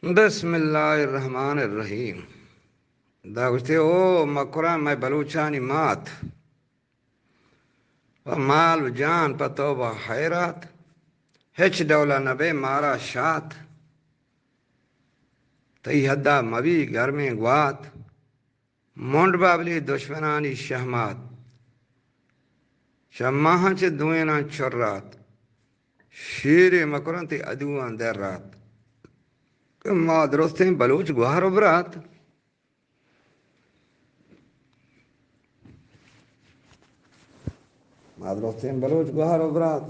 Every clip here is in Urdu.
بسم الله الرحمن الرحیم. دا گوشتی او مکران میں بلوچانی مات و مال و جان پتو با حیرات هیچ دولا نبی مارا شات تی حدا موی گرمی گوات منڈ بابلی دشمنانی شہمات شماہاں چے دوینا چرات شیر مکران تی ادوان در رات ما درستیں بلوچ گوہر و برات ما درستیں بلوچ گوہر و برات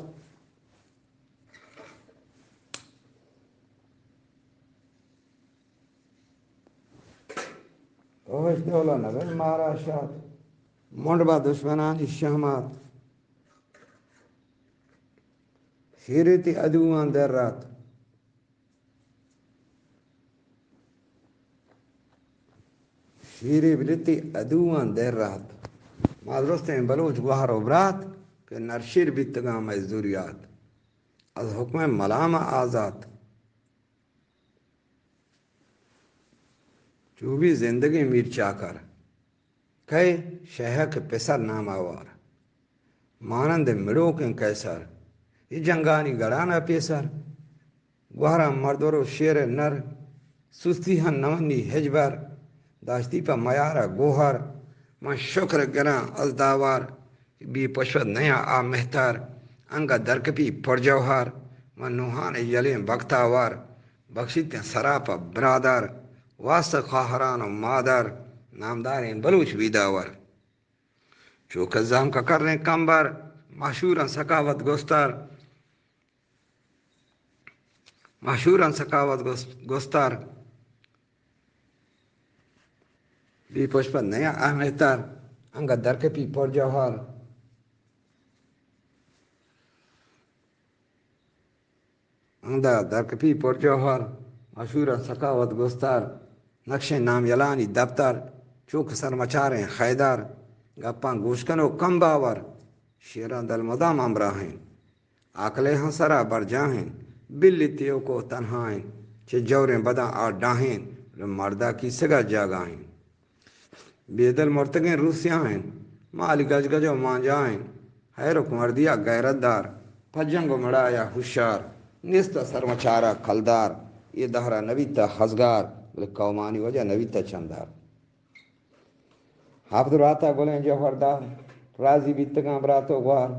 اوش دولا نبی مارا شات منڈ با دشمنانی شہمات شیر تی ادوان در رات شیری بلتی ادوان در رات ما درستیں بلوچ گوہر و برات کہ نرشیر بیتگاں مزدوریات از حکم ملام آزاد چوبی زندگی میر چاکر کئی شہک پسر نام آوار مانند مڑوکن کیسر یہ جنگانی گڑانا پیسر گوہرا مردورو شیر نر سستی ہن نمانی ہجبر داشتی پا میارا گوہر من شکر گران از داوار بی پشود نیا آ مہتر انگا درکپی پر جوہر من نوحان یلین بختاوار بخشیتیں سراپا برادر واسط خواہران و مادر نامدارین بلوچ ویداور چوک زام کا کرنے کمبر مشہوران سکاوت گستر بی پشپت نیا احمدتر انگا درکپی پر جوہر انگا درکپی پر جوہر مشہوران سکاوت گستر نقش نام یلانی دفتر چوک سر مچاریں خیدر گپان گوشکن و کم باور شیران دل مدام امراہیں آکلے ہاں سرا بر جاہیں بلی تیو کو تنہائیں چھ جوریں بداں آ ڈاہیں مردہ کی سگا جاگائیں بیدل مرتگیں روسیاہیں مالی گج گجو مانجائیں حیرک مردیا غیرت دار پجنگ و مڑایا ہوشیار نیستا سرمچارا کھلدار یہ دہرا نویتا ہزگار بلے قومانی وجہ نویتا چندار حافظ راتا گلیں جوہردار راضی بیتگاں براتو گوار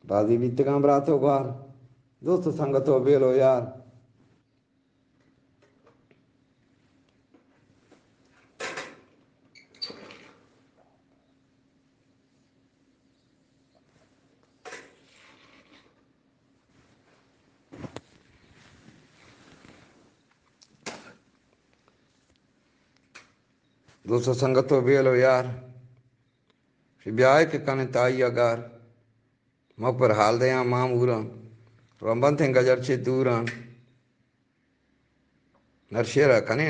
بازی بیتگاں براتو گوار دوست سنگتو بیلو یار دوستو سنگتو بیلو یار بیائے کے کنے تائی اگار مپر حال دیاں ماموران رمبن تھیں گجر چھے دوران نرشیرہ کنے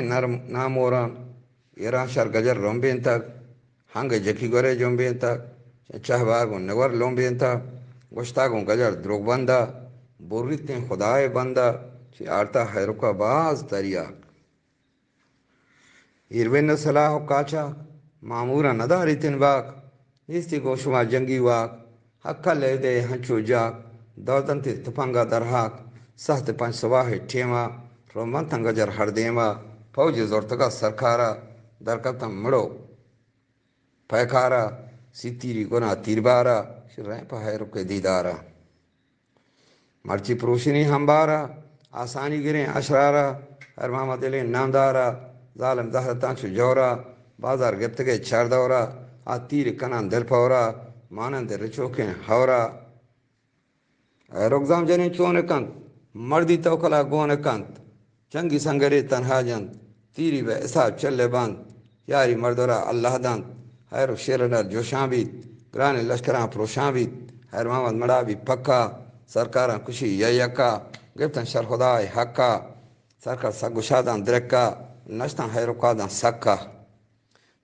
ناموران ایران شر گجر رمبین تک ہنگ جکی گورے جنبین تک چاہ باگو نور لومبین تک گوشتاگو گجر دروگ بندہ بوریتیں خدای بندہ چی آرتا حیرکا باز دریا ایروین صلاح و کاچا معمورا نداری تن باک نیستی گوشما جنگی واک حقا لے دے ہنچو جاک دودن تی تپنگا درحاک سخت پنچ سواہ ٹھیما رومن تنگا جر ہر دیما فوج زورتگا سرکارا درکتم مڑو پیکارا سی تیری گنا تیربارا شرائن پا ہے رکے دیدارا مرچی پروشنی ہمبارا آسانی گریں اشرارا ارمامہ دلیں نامدارا ظالم دہرتان چو جورا بازار گپتگے چار دورا آ تیر کنان دل پورا مانند رچوکیں ہورا رگزام جنیں چون کنت مردی توکلا گون کنت چنگی سنگری تنہا جند تیری بے اصحاب چلے بند یاری مردورا اللہ دند حیر و شیرنر جوشان بیت گران لشکران پروشان بیت حیر محمد مڑا بھی پکا سرکاران کشی یکا گفتن شر خدای حقا سرکار سگوشادان درکا نشتن حیرکادان سکا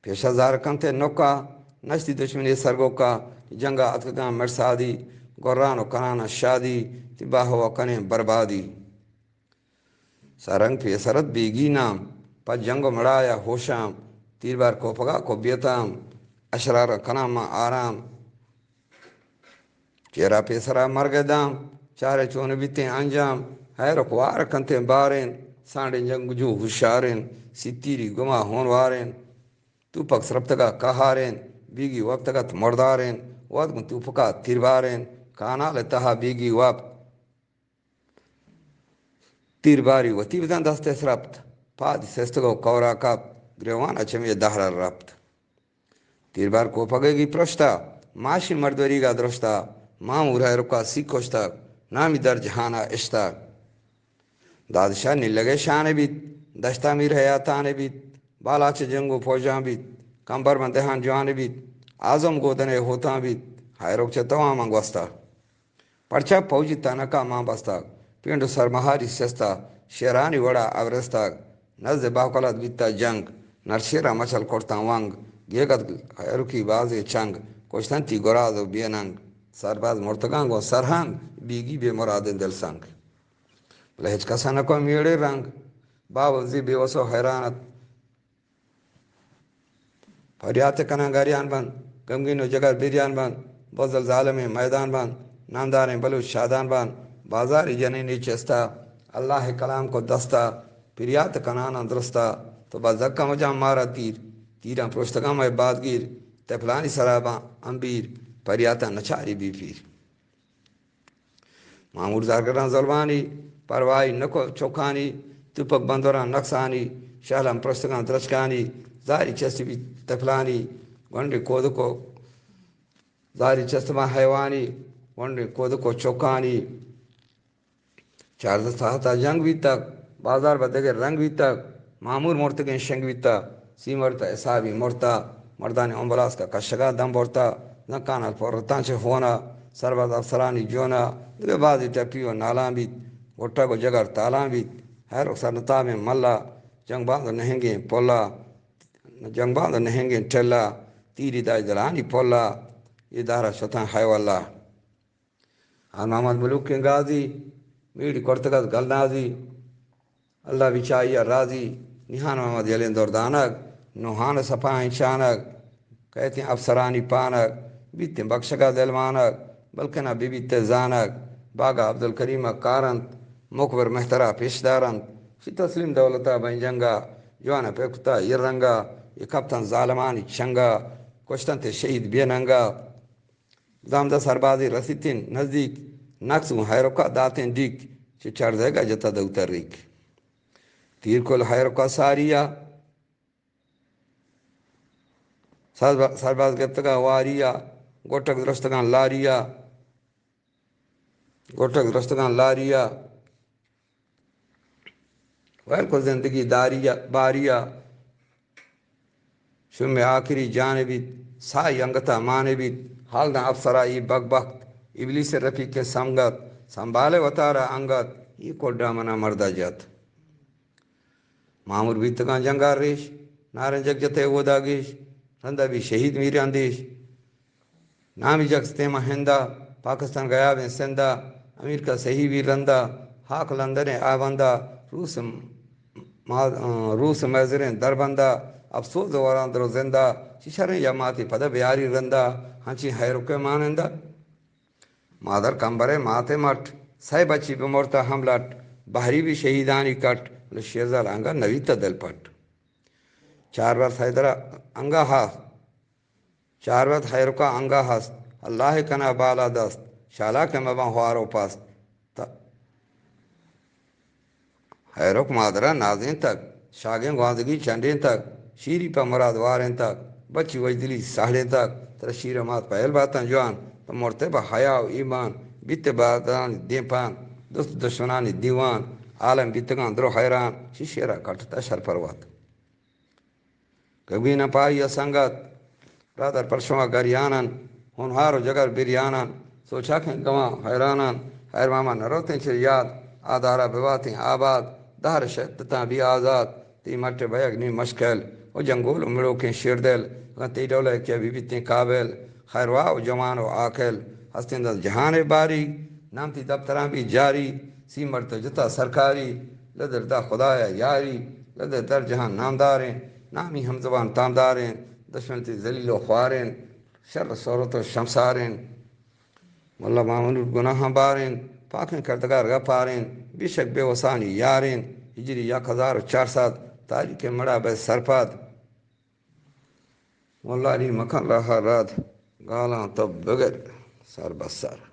پیشہ زار کنتے نوکا نشتی دشمنی سرگو کا جنگا اتگان مرسادی گران و کنان شادی تباہ و کنے بربادی سرنگ پہ سرت بیگی نام پا جنگ مڑایا ہوشام تیر بار کو پگا کو بیتام اشرار کنام آرام چیرا پہ سرا مرگ دام چارے چون بیتے انجام ہے رکوار کنتے بارین سانڈے جنگ جو ہوشارین ستیری گما ہون وارین تو پک سرپتگا کہارین بیگی وقتگت مردارین وقت تو پکا تیربارین کانا لتہا بیگی وقت تیر باری و تیر دن دست سرپت پاد سستگو کورا کپ گریوان اچمی دهر رپت تیر بار کو پگے گی پرشتا ماشی مردوری گا درشتا مامور ہے رکا سی کشتا نامی در جہانا اشتا دادشاہ نی لگے شان بیت دشتا میر حیاتان بیت بالا چھ جنگو فوجان بیت کمبر من دہان جوان بیت آزم گودنے ہوتا بیت ہائے روک چھ تمام منگوستا پرچا فوجی تانکا ماں بستا پینڈ سرمہاری سستا شیرانی وڑا اورستا نزد باقلت بیتا جنگ نرشیرا مچل کرتا وانگ گیگت رکی بازی چنگ کشتن تی گراز و بیننگ سرباز مرتگانگ و سرهنگ بیگی بے مراد دل سنگ لہج کسا نکو میڑے رنگ باوزی بے وسو حیرانت فریات کنانگاریان بند گمگین و جگر بیریان بند بزل ظالم میدان بند نامدار بلوچ شادان بند بازاری جنینی چستا اللہ کلام کو دستا پریات کنانا درستا تو بازکا مجام مارا تیر تیران پرشتگاں میں بادگیر تفلانی سراباں امبیر پریاتا نچاری بی پیر معمور زارگران ظلمانی پروائی نکو چوکانی تپک بندوران نقصانی شہلم پرشتگاں درشکانی زاری چستی بی تفلانی گنڈی کودکو زاری چستما حیوانی گنڈی کودکو چوکانی چار دستا جنگ بھی تک بازار بدگر رنگ بھی تک معمور مرتگیں شنگ بھی تک سی مرتا اصابی مرتا مردان امبلاس کا کشگا دم برتا نکان الفورتان چھ ہونا سرباز افسرانی جونا دو بازی ٹپیو نالان بیت گھٹا کو جگر تالان بیت ہر سرنتا میں ملا جنگ باندھ نہنگیں پولا جنگ باندھ نہنگیں ٹھلا تیری دائی دلانی پولا یہ دارا شتان حیو اللہ ہر محمد ملوک کے غازی میڈی کرتگت گلنازی اللہ بچائیہ رازی نہان محمد یلین دوردانک نوحان سپاہیں چانک کہتے ہیں افسرانی پانک بیتے بخشگا دلمانک بلکہ نہ بی تزانک باغا عبدالکریم کارنت مکبر محترہ پیشدارنت شی تسلیم دولتا بین جنگا جوانا پیکتا یہ رنگا یہ کپتن ظالمانی چنگا کشتن تے شہید بیننگا دامدہ سربازی رسیتین نزدیک نقصوں حیرکا داتیں دیکھ چھ چڑھ دے گا جتا دوتر ریک تیر کل حیرکا ساریا سرباز گفتگا واریا گوٹک درستگان لاریا گوٹک درستگان لاریا ویل کو زندگی داریا باریا شم آخری جانبیت سائی انگتا مانبیت حال دا افسرائی بگ بخت ابلیس رفیق کے سمگت سنبھالے وطارا انگت یہ کوڈا منا مردہ جات معمور بیتگان جنگار ریش نارن جگ جتے ودا گیش رندہ بھی شہید میری اندیش نامی جگ ستیمہ ہندہ پاکستان گیا بین سندہ امیر کا صحیح بھی رندہ حاک لندن آبندہ روس میزرین دربندہ افسوس دوران درو زندہ ششرین یماتی پدہ بیاری رندہ ہنچی حیرکے مانندہ مادر کمبرے ماتے مٹ سائے بچی بمورتا حملٹ بحری بھی شہیدانی کٹ لشیزال انگا نویتا دل پٹ چار بار حیدرہ انگا ہاس چار بار حیرکا انگا ہاس اللہ کنا بالا دست شالا کے مبان خوارو پاس حیرک مادرہ نازین تک شاگیں گوازگی چنڈین تک شیری پا مراد وارن تک بچی وجدلی ساڑھیں تک تر شیر مات پہل باتاں جوان تو مرتے با حیاء و ایمان بیت بادان دیپان دوست دشمنانی دیوان عالم بیتگان درو حیران شیرہ کٹتا شر پروات کبھی نہ پائی سنگت برادر پرشوا گریانن ہنہار و جگر بریانن سوچا کھیں گواں حیرانن حیر ماما نروتیں چھ یاد آدارہ بواتیں آباد دہر شدتاں بھی آزاد تی مٹ بیگنی مشکل و جنگول مڑو کے شیر دل تی ڈولے کیا بھی بیتیں قابل خیروا و جوان و آکل ہستین دل جہان باری نامتی دفتراں بھی جاری سی مرت جتا سرکاری لدر دا خدایا یاری لدر در جہان نامداریں نامی ہم زبان تامداریں دشمن تی ذلیل و خواریں شر صورت و شمساریں واللہ معمول گناہ باریں پاکیں کردگار غفاریں بے شک بے وسانی یاریں ہجری 1407 تاریخ مڑا بے سرپاد واللہ علی مکان رہا رات گالاں تب بغیر سر بسر